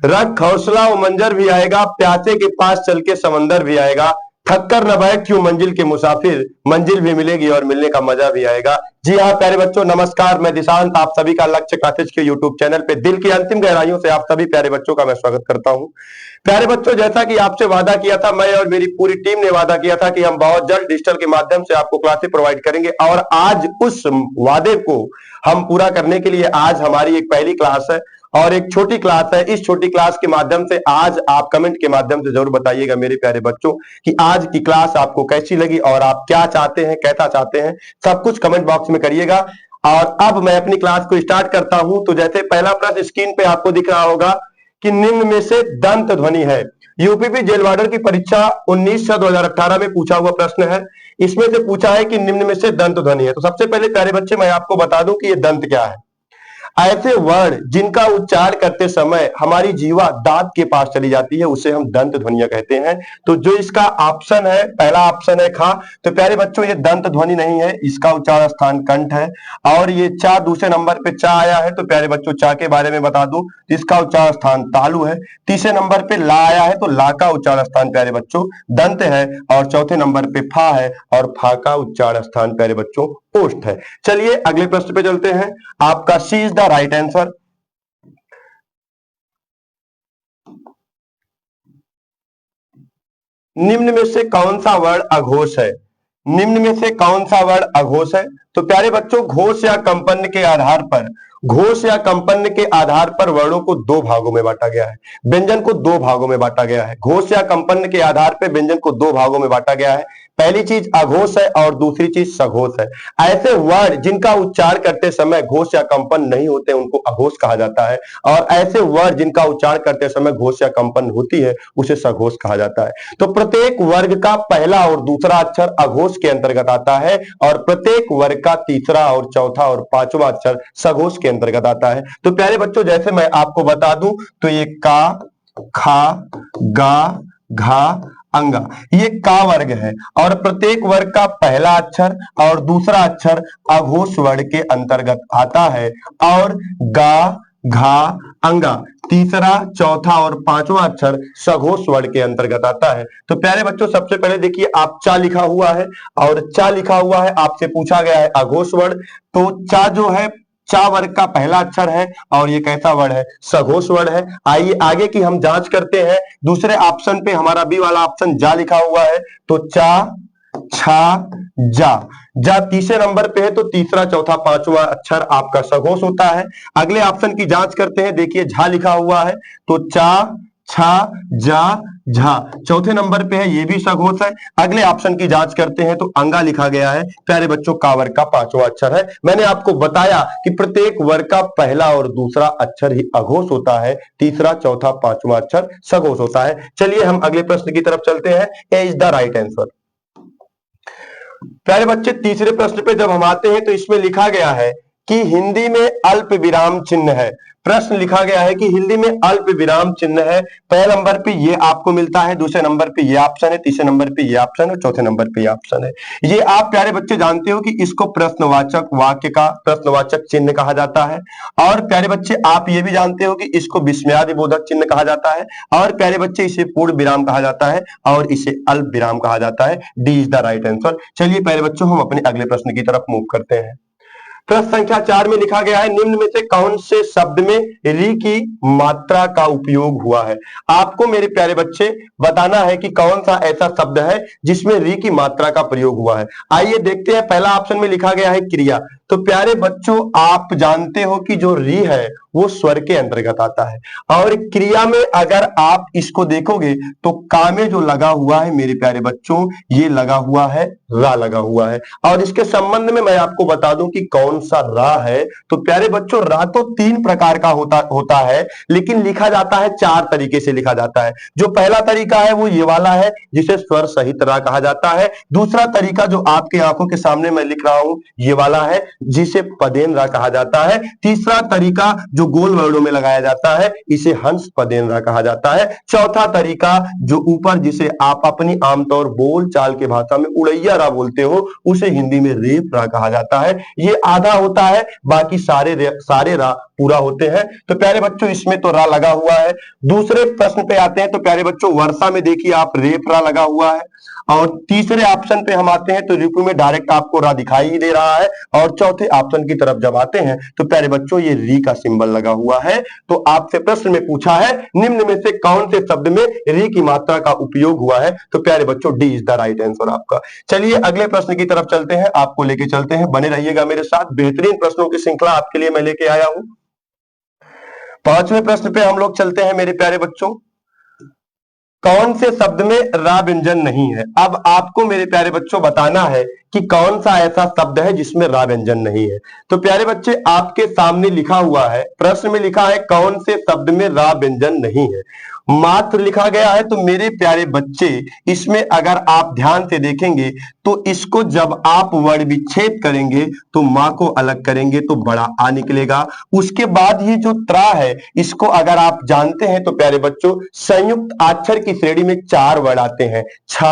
रख हौसला वो मंजर भी आएगा, प्यासे के पास चल के समंदर भी आएगा, थककर न बैठ क्यों मंजिल के मुसाफिर, मंजिल भी मिलेगी और मिलने का मजा भी आएगा। जी हाँ प्यारे बच्चों, नमस्कार। मैं दिशांत आप सभी का लक्ष्य क्लासेज के यूट्यूब चैनल पे दिल की अंतिम गहराइयों से आप सभी प्यारे बच्चों का मैं स्वागत करता हूँ। प्यारे बच्चों, जैसा कि आपसे वादा किया था, मैं और मेरी पूरी टीम ने वादा किया था कि हम बहुत जल्द डिजिटल के माध्यम से आपको क्लासेस प्रोवाइड करेंगे, और आज उस वादे को हम पूरा करने के लिए आज हमारी एक पहली क्लास है और एक छोटी क्लास है। इस छोटी क्लास के माध्यम से आज आप कमेंट के माध्यम से जरूर बताइएगा मेरे प्यारे बच्चों कि आज की क्लास आपको कैसी लगी और आप क्या चाहते हैं, कैसा चाहते हैं, सब कुछ कमेंट बॉक्स में करिएगा। और अब मैं अपनी क्लास को स्टार्ट करता हूं। तो जैसे पहला प्रश्न स्क्रीन पे आपको दिख रहा होगा कि निम्न में से दंत ध्वनि है। यूपीपी जेल वार्डर की परीक्षा 19/6/2018 में पूछा हुआ प्रश्न है। इसमें से पूछा है कि निम्न में से दंत ध्वनि है। तो सबसे पहले प्यारे बच्चे मैं आपको बता दूं कि ये दंत क्या है। ऐसे वर्ण जिनका उच्चारण करते समय हमारी जीवा दांत के पास चली जाती है उसे हम दंत ध्वनियां कहते हैं। तो जो इसका ऑप्शन है, पहला ऑप्शन है खा। तो प्यारे बच्चों ये दंत ध्वनि नहीं है, इसका उच्चारण स्थान कंठ है। और ये चा दूसरे नंबर पे चा आया है, तो प्यारे बच्चों चा के बारे में बता दूं, इसका उच्चारण स्थान तालु है। तीसरे नंबर पे ला आया है, तो ला का उच्चारण स्थान प्यारे बच्चों दंत है। और चौथे नंबर पे फा है, और फा का उच्चारण स्थान प्यारे बच्चों ओष्ठ है। चलिए अगले प्रश्न पे चलते हैं। आपका सी इज द राइट आंसर। निम्न में से कौन सा वर्ण अघोष है? निम्न में से कौन सा वर्ण अघोष है? तो प्यारे बच्चों, घोष या कंपन के आधार पर, घोष या कंपन के आधार पर वर्णों को दो भागों में बांटा गया है, व्यंजन को दो भागों में बांटा गया है। घोष या कंपन के आधार पर व्यंजन को दो भागों में बांटा गया है। पहली चीज अघोष है और दूसरी चीज सघोष है। ऐसे वर्ण जिनका उच्चारण करते समय घोष या कंपन नहीं होते उनको अघोष कहा जाता है, और ऐसे वर्ण जिनका उच्चारण करते समय घोष या कंपन होती है उसे सघोष कहा जाता है। तो प्रत्येक वर्ग का पहला और दूसरा अक्षर अघोष के अंतर्गत आता है, और प्रत्येक वर्ग का तीसरा और चौथा और पांचवा अक्षर सघोष के अंतर्गत आता है। तो प्यारे बच्चों, जैसे मैं आपको बता दूं तो ये का, खा, गा, घा, अंगा, ये का वर्ग है, और प्रत्येक वर्ग का पहला अक्षर और दूसरा अक्षर अघोष वर्ण के अंतर्गत आता है, और गा, घा, अंगा तीसरा, चौथा और पांचवा अक्षर सघोष वर्ण के अंतर्गत आता है। तो प्यारे बच्चों, सबसे पहले देखिए आप चा लिखा हुआ है, और चा लिखा हुआ है, आपसे पूछा गया है अघोष वर्ण। तो चा जो है चा वर्ग का पहला अक्षर है, और ये कैसा वर्ण है? सघोष वर्ण है। आइए आगे की हम जांच करते हैं। दूसरे ऑप्शन पे हमारा बी वाला ऑप्शन जा लिखा हुआ है, तो चा, छा, जा, जा तीसरे नंबर पे है, तो तीसरा, चौथा, पांचवा अक्षर आपका सघोष होता है। अगले ऑप्शन की जांच करते हैं। देखिए झा लिखा हुआ है, तो चा, छा, जा, झा चौथे नंबर पे है, ये भी सघोष है। अगले ऑप्शन की जांच करते हैं, तो अंगा लिखा गया है, प्यारे बच्चों का वर्ग का पांचवा अक्षर है। मैंने आपको बताया कि प्रत्येक वर्ग का पहला और दूसरा अक्षर ही अघोष होता है, तीसरा, चौथा, पांचवा अक्षर सघोष होता है। चलिए हम अगले प्रश्न की तरफ चलते हैं। ए इज द राइट आंसर। प्यारे बच्चे, तीसरे प्रश्न पे जब हम आते हैं तो इसमें लिखा गया है कि हिंदी में अल्प विराम चिन्ह है। प्रश्न लिखा गया है कि हिंदी में अल्प विराम चिन्ह है। पहले नंबर पे ये आपको मिलता है, दूसरे नंबर पे ये ऑप्शन है, तीसरे नंबर पे ये ऑप्शन है, चौथे नंबर पे ये ऑप्शन है। ये आप प्यारे बच्चे जानते हो कि इसको प्रश्नवाचक वाक्य का प्रश्नवाचक चिन्ह कहा जाता है। और प्यारे बच्चे, आप ये भी जानते हो कि इसको विस्मयादि बोधक चिन्ह कहा जाता है। और प्यारे बच्चे, इसे पूर्ण विराम कहा जाता है, और इसे अल्प विराम कहा जाता है। D is the right answer. चलिए प्यारे बच्चों, हम अपने अगले प्रश्न की तरफ मूव करते हैं। प्रश्न संख्या 4 में लिखा गया है, निम्न में से कौन से शब्द में री की मात्रा का उपयोग हुआ है? आपको मेरे प्यारे बच्चे बताना है कि कौन सा ऐसा शब्द है जिसमें री की मात्रा का प्रयोग हुआ है। आइए देखते हैं। पहला ऑप्शन में लिखा गया है क्रिया। तो प्यारे बच्चों, आप जानते हो कि जो री है वो स्वर के अंतर्गत आता है, और क्रिया में अगर आप इसको देखोगे तो का में जो लगा हुआ है मेरे प्यारे बच्चों, ये लगा हुआ है रा लगा हुआ है। और इसके संबंध में मैं आपको बता दूं कि कौन सा रा है। तो प्यारे बच्चों, रा तो 3 प्रकार का होता है, लेकिन लिखा जाता है 4 तरीके से लिखा जाता है। जो पहला तरीका है वो ये वाला है, जिसे स्वर सहित रा कहा जाता है। दूसरा तरीका जो आपके आंखों के सामने मैं लिख रहा हूं, ये वाला है, जिसे पदेन रा कहा जाता है। तीसरा तरीका जो गोल वर्णों में लगाया जाता है इसे हंस पदेन रा कहा जाता है। चौथा तरीका जो ऊपर जिसे आप अपनी आमतौर बोल चाल के भाषा में उड़ैया रा बोलते हो उसे हिंदी में रेप रा कहा जाता है। ये आधा होता है, बाकी सारे रा पूरा होते हैं। तो प्यारे बच्चों इसमें तो रा लगा हुआ है। दूसरे प्रश्न पे आते हैं। तो प्यारे बच्चों वर्षा में देखिए आप रेप रा लगा हुआ है, और तीसरे ऑप्शन पे हम आते हैं तो ऋतु में डायरेक्ट आपको रा दिखाई ही दे रहा है, और चौथे ऑप्शन की तरफ जब आते हैं तो प्यारे बच्चों ये री का सिंबल लगा हुआ है। तो आपसे प्रश्न में पूछा है निम्न में से कौन से शब्द में री की मात्रा का उपयोग हुआ है, तो प्यारे बच्चों D is the right answer आपका। चलिए अगले प्रश्न की तरफ चलते हैं, आपको लेके चलते हैं, बने रहिएगा मेरे साथ। बेहतरीन प्रश्नों की श्रृंखला आपके लिए मैं लेके आया हूं। पांचवें प्रश्न पे हम लोग चलते हैं मेरे प्यारे बच्चों। कौन से शब्द में रा व्यंजन नहीं है? अब आपको मेरे प्यारे बच्चों बताना है कि कौन सा ऐसा शब्द है जिसमें रा व्यंजन नहीं है। तो प्यारे बच्चे आपके सामने लिखा हुआ है, प्रश्न में लिखा है कौन से शब्द में रा व्यंजन नहीं है, मात्र लिखा गया है। तो मेरे प्यारे बच्चे इसमें अगर आप ध्यान से देखेंगे तो इसको जब आप वर्ण विच्छेद करेंगे तो मां को अलग करेंगे तो बड़ा आ निकलेगा। उसके बाद ये जो त्रा है इसको अगर आप जानते हैं तो प्यारे बच्चों संयुक्त अक्षर की श्रेणी में 4 वर्ण आते हैं, छ,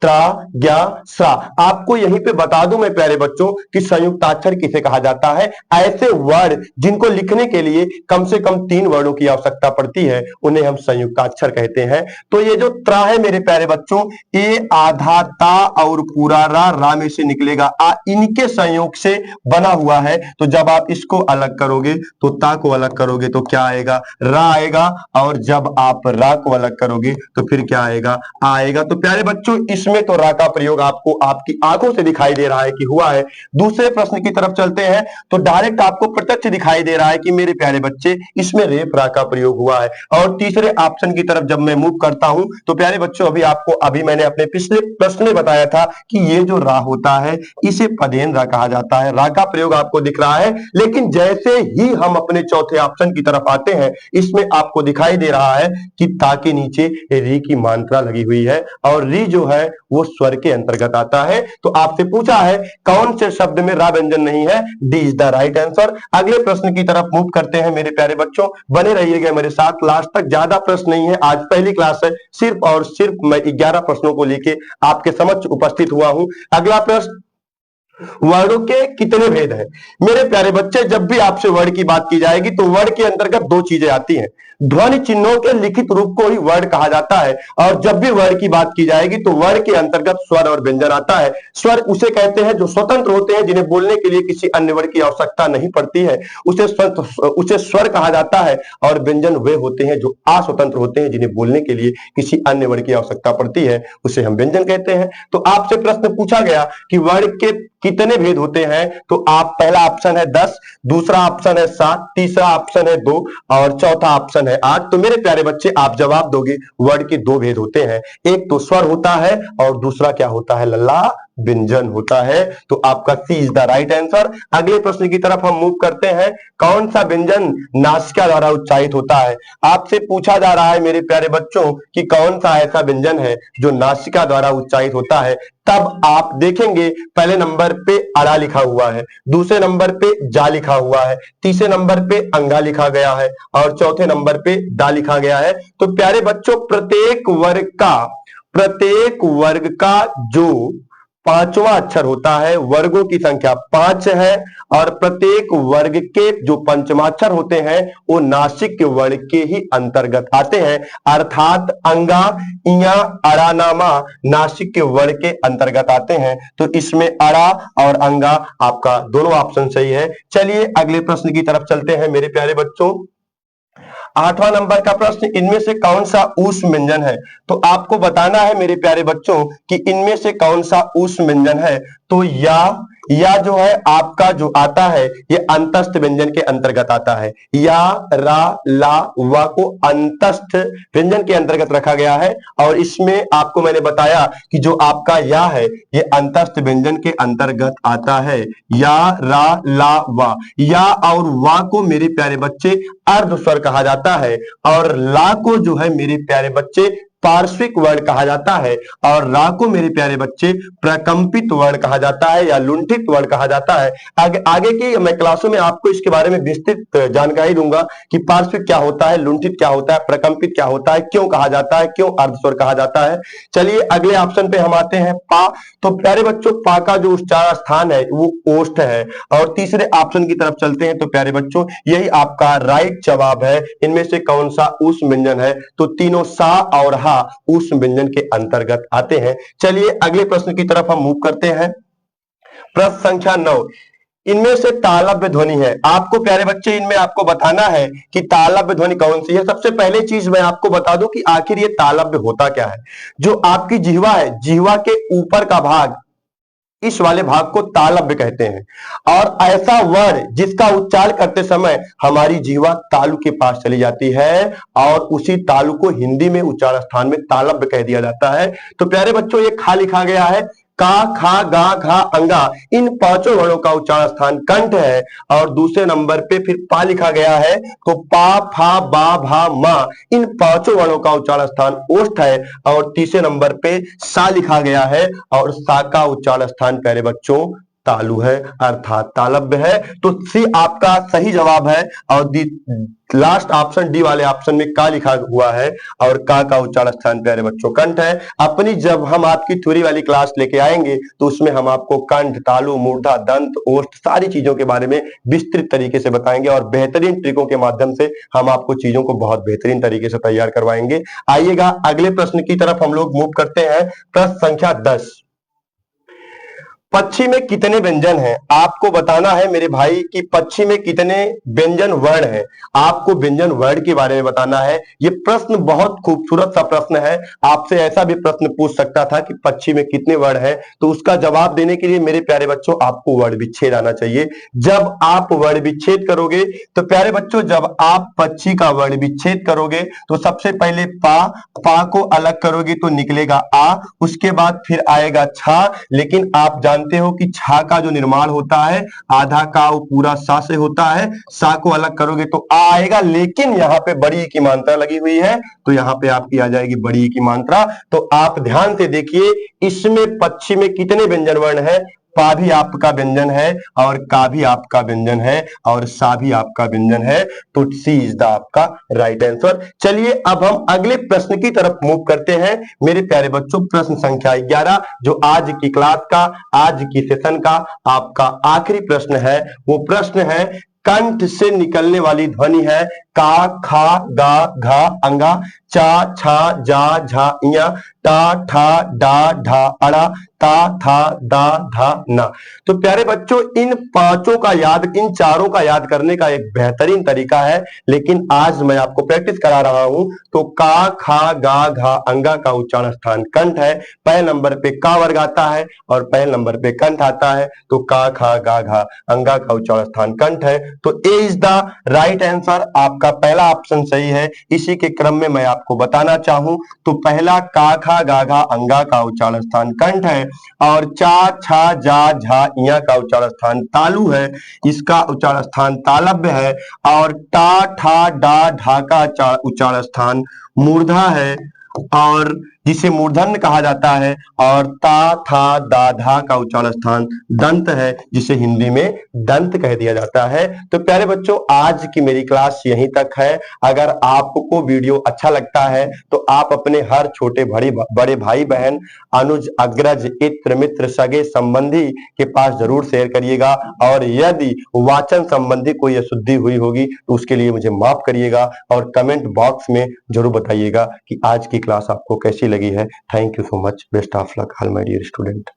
त्रा, ज्ञा, स्रा। आपको यहीं पे बता दूं मैं प्यारे बच्चों कि संयुक्त अक्षर किसे कहा जाता है। ऐसे वर्ण जिनको लिखने के लिए कम से कम 3 वर्णों की आवश्यकता पड़ती है उन्हें हम संयुक्त अक्षर कहते हैं। तो ये जो त्रा है मेरे प्यारे बच्चों ये आधा ता और पूरा रा में से निकलेगा आ, इनके संयोग से बना हुआ है। तो जब आप इसको अलग करोगे तो ता को अलग करोगे तो क्या आएगा? रा आएगा, और जब आप रा को अलग करोगे तो फिर क्या आएगा? आएगा। तो प्यारे बच्चों इसमें तो रा का प्रयोग आपको आपकी आंखों से दिखाई दे रहा है कि हुआ है। दूसरे प्रश्न की तरफ चलते हैं तो डायरेक्ट आपको प्रत्यक्ष दिखाई दे रहा है कि मेरे प्यारे बच्चे इसमें रेप रा का प्रयोग हुआ है। और तीसरे ऑप्शन की तरफ जब मैं मूव करता हूं तो प्यारे बच्चों अभी मैंने अपने पिछले प्रश्न में बताया था कि ये जो रा होता है इसे पदेन रा कहा जाता है। रा का प्रयोग आपको दिख रहा है, लेकिन जैसे ही हम अपने चौथे ऑप्शन की तरफ आते हैं इसमें आपको दिखाई दे रहा है कि ता के नीचे री की मात्रा लगी हुई है, और री जो है वो स्वर के अंतर्गत आता है। तो आपसे पूछा है कौन से शब्द में रा व्यंजन नहीं है, D is the right answer. अगले प्रश्न की तरफ मूव करते हैं मेरे प्यारे बच्चों, बने रहिएगा मेरे साथ लास्ट तक। ज्यादा प्रश्न नहीं है, आज पहली क्लास है, सिर्फ और सिर्फ मैं 11 प्रश्नों को लेके आपके समक्ष उपस्थित हुआ हूं। अगला प्रश्न, वर्णों के कितने भेद हैं? मेरे प्यारे बच्चे जब भी आपसे वर्ण की बात की जाएगी तो वर्ण के अंतर्गत 2 चीजें आती हैं। ध्वनि चिन्हों के लिखित रूप को ही वर्ण कहा जाता है, और जब भी वर्ण की बात की जाएगी तो वर्ण के अंतर्गत स्वर और व्यंजन आता है। स्वर उसे कहते हैं जो स्वतंत्र होते हैं, जिन्हें बोलने के लिए किसी अन्य वर्ण की आवश्यकता नहीं पड़ती है, उसे स्वर कहा जाता है। और व्यंजन वे होते हैं जो अस्वतंत्र होते हैं, जिन्हें बोलने के लिए किसी अन्य वर्ण की आवश्यकता पड़ती है, उसे हम व्यंजन कहते हैं। तो आपसे प्रश्न पूछा गया कि वर्ण के कितने भेद होते हैं, तो आप पहला ऑप्शन है 10, दूसरा ऑप्शन है 7, तीसरा ऑप्शन है 2 और चौथा ऑप्शन है 8। तो मेरे प्यारे बच्चे आप जवाब दोगे वर्ण के 2 भेद होते हैं, एक तो स्वर होता है और दूसरा क्या होता है लल्ला, व्यंजन होता है। तो आपका सी इज द राइट आंसर। अगले प्रश्न की तरफ हम मूव करते हैं, कौन सा व्यंजन नासिका द्वारा उच्चारित होता है? आपसे पूछा जा रहा है मेरे प्यारे बच्चों कि कौन सा ऐसा व्यंजन है जो नासिका द्वारा उच्चारित होता है। तब आप देखेंगे पहले नंबर पे अड़ा लिखा हुआ है, दूसरे नंबर पे जा लिखा हुआ है, तीसरे नंबर पे अंगा लिखा गया है और चौथे नंबर पे दा लिखा गया है। तो प्यारे बच्चों प्रत्येक वर्ग का जो 5वां अक्षर होता है, वर्गों की संख्या 5 है, और प्रत्येक वर्ग के जो पंचमाक्षर होते हैं वो नासिक वर्ण के ही अंतर्गत आते हैं, अर्थात अंगा, इया, अड़ानामा नासिक वर्ण के अंतर्गत आते हैं। तो इसमें अड़ा और अंगा आपका दोनों ऑप्शन सही है। चलिए अगले प्रश्न की तरफ चलते हैं मेरे प्यारे बच्चों। 8वां नंबर का प्रश्न, इनमें से कौन सा ऊष्म व्यंजन है? तो आपको बताना है मेरे प्यारे बच्चों कि इनमें से कौन सा ऊष्म व्यंजन है। तो या जो है आपका जो आता है ये अंतस्थ व्यंजन के अंतर्गत आता है। या, रा, ला, वा को अंतस्थ व्यंजन के अंतर्गत रखा गया है, और इसमें आपको मैंने बताया कि जो आपका या है ये अंतस्थ व्यंजन के अंतर्गत आता है। या, रा, ला, वा। या और वा को मेरे प्यारे बच्चे अर्ध स्वर कहा जाता है, और ला को जो है मेरे प्यारे बच्चे पार्श्विक वर्ण कहा जाता है और रा को मेरे प्यारे बच्चे प्रकंपित वर्ण कहा जाता है या लुंठित वर्ण कहा जाता है। आगे की मैं क्लासों में आपको इसके बारे में विस्तृत जानकारी दूंगा कि पार्श्विक क्या होता है, लुंठित क्या होता है, प्रकंपित क्या होता है, क्यों कहा जाता है, क्यों अर्धस्वर कहा जाता है। चलिए अगले ऑप्शन पे हम आते हैं, पा। तो प्यारे बच्चों पा का जो उच्चारण स्थान है वो ओष्ठ है। और तीसरे ऑप्शन की तरफ चलते हैं तो प्यारे बच्चों यही आपका राइट जवाब है। इनमें से कौन सा ऊष्म व्यंजन है? तो तीनों सा और हा ऊष्म व्यंजन के अंतर्गत आते हैं। चलिए अगले प्रश्न की तरफ हम मूव करते हैं। प्रश्न संख्या 9, इनमें से तालव्य ध्वनि है। आपको प्यारे बच्चे इनमें आपको बताना है कि तालव्य ध्वनि कौन सी है। सबसे पहले चीज मैं आपको बता दूं कि आखिर ये तालव्य होता क्या है। जो आपकी जिह्वा है, जिह्वा के ऊपर का भाग, इस वाले भाग को तालव्य कहते हैं। और ऐसा वर्ण जिसका उच्चारण करते समय हमारी जिह्वा तालु के पास चली जाती है और उसी तालु को हिंदी में उच्चारण स्थान में तालव्य कह दिया जाता है। तो प्यारे बच्चों ये खा लिखा गया है, का, खा, गा, घा, अंगा, इन पांचों वर्णों का उच्चारण स्थान कंठ है। और दूसरे नंबर पे फिर पा लिखा गया है, तो पा, फा, बा, भा, मा, इन पांचों वर्णों का उच्चारण स्थान ओष्ठ है। और तीसरे नंबर पे सा लिखा गया है और सा का उच्चारण स्थान प्यारे बच्चों तालु है अर्थात तालव्य है। तो सी आपका सही जवाब है। और लास्ट ऑप्शन डी वाले ऑप्शन में का लिखा हुआ है और का उच्चारण स्थान प्यारे बच्चों कंठ है। अपनी जब हम आपकी थ्योरी वाली क्लास लेके आएंगे तो उसमें हम आपको कंठ, तालु, मूर्धा, दंत, ओष्ठ सारी चीजों के बारे में विस्तृत तरीके से बताएंगे और बेहतरीन ट्रिकों के माध्यम से हम आपको चीजों को बहुत बेहतरीन तरीके से तैयार करवाएंगे। आइएगा अगले प्रश्न की तरफ हम लोग मूव करते हैं। प्रश्न संख्या 10, पक्षी में कितने व्यंजन हैं? आपको बताना है मेरे भाई कि पक्षी में कितने व्यंजन वर्ण हैं। आपको व्यंजन वर्ण के बारे में बताना है। ये प्रश्न बहुत खूबसूरत सा प्रश्न है। आपसे ऐसा भी प्रश्न पूछ सकता था कि पक्षी में कितने वर्ण हैं, तो उसका जवाब देने के लिए मेरे प्यारे बच्चों आपको वर्ण विच्छेद आना चाहिए। जब आप वर्ण विच्छेद करोगे तो प्यारे बच्चों जब आप पक्षी का वर्ण विच्छेद करोगे तो सबसे पहले पा को अलग करोगे तो निकलेगा आ, उसके बाद फिर आएगा छा। लेकिन आप जानते हो कि छा का जो निर्माण होता है आधा का वो पूरा सा से होता है। सा को अलग करोगे तो आ आएगा, लेकिन यहाँ पे बड़ी की मात्रा लगी हुई है तो यहाँ पे आपकी आ जाएगी बड़ी की मात्रा। तो आप ध्यान से देखिए इसमें पक्षी में कितने व्यंजन वर्ण है। पा भी आपका व्यंजन है और का भी आपका व्यंजन है और सा भी आपका व्यंजन है। तो सी इज द आपका राइट आंसर। चलिए अब हम अगले प्रश्न की तरफ मूव करते हैं मेरे प्यारे बच्चों। प्रश्न संख्या 11 जो आज की क्लास का, आज की सेशन का आपका आखिरी प्रश्न है। वो प्रश्न है कंठ से निकलने वाली ध्वनि है का, खा, गा, घा, अंगा, चा, छा, जा, झा, इया, टा, ठा, डा, ढा, अड़ा, ता, था, दा, धा, ना। तो प्यारे बच्चों इन पांचों का याद, इन चारों का याद करने का एक बेहतरीन तरीका है, लेकिन आज मैं आपको प्रैक्टिस करा रहा हूं। तो का, खा, गा, घा, अंगा का उच्चारण स्थान कंठ है। पहले नंबर पे का वर्ग आता है और पहले नंबर पे कंठ आता है। तो का, खा, गा, घा, अंगा का उच्चारण स्थान कंठ है। तो ए इज द राइट आंसर। आपका पहला ऑप्शन सही है। इसी के क्रम में मैं आपको बताना चाहूं तो पहला का, खा, गा, घा, अंगा का उच्चारण स्थान कंठ है और चा, छा, जा, झा, इया का उच्चारण स्थान तालु है। इसका उच्चारण स्थान तालव्य है। और टा, ठा, डा, ढा का उच्चारण स्थान मूर्धा है और जिसे मूर्धन्य कहा जाता है। और ता, था, दा, धा का उच्चारण स्थान दंत है जिसे हिंदी में दंत कह दिया जाता है। तो प्यारे बच्चों आज की मेरी क्लास यहीं तक है। अगर आपको वीडियो अच्छा लगता है तो आप अपने हर छोटे बड़े भाई बहन, अनुज, अग्रज, इत्र, मित्र, सगे संबंधी के पास जरूर शेयर करिएगा। और यदि वाचन संबंधी कोई अशुद्धि हुई होगी तो उसके लिए मुझे माफ करिएगा और कमेंट बॉक्स में जरूर बताइएगा कि आज की क्लास आपको कैसी लगी है। Thank you so much. Best of luck all my dear student.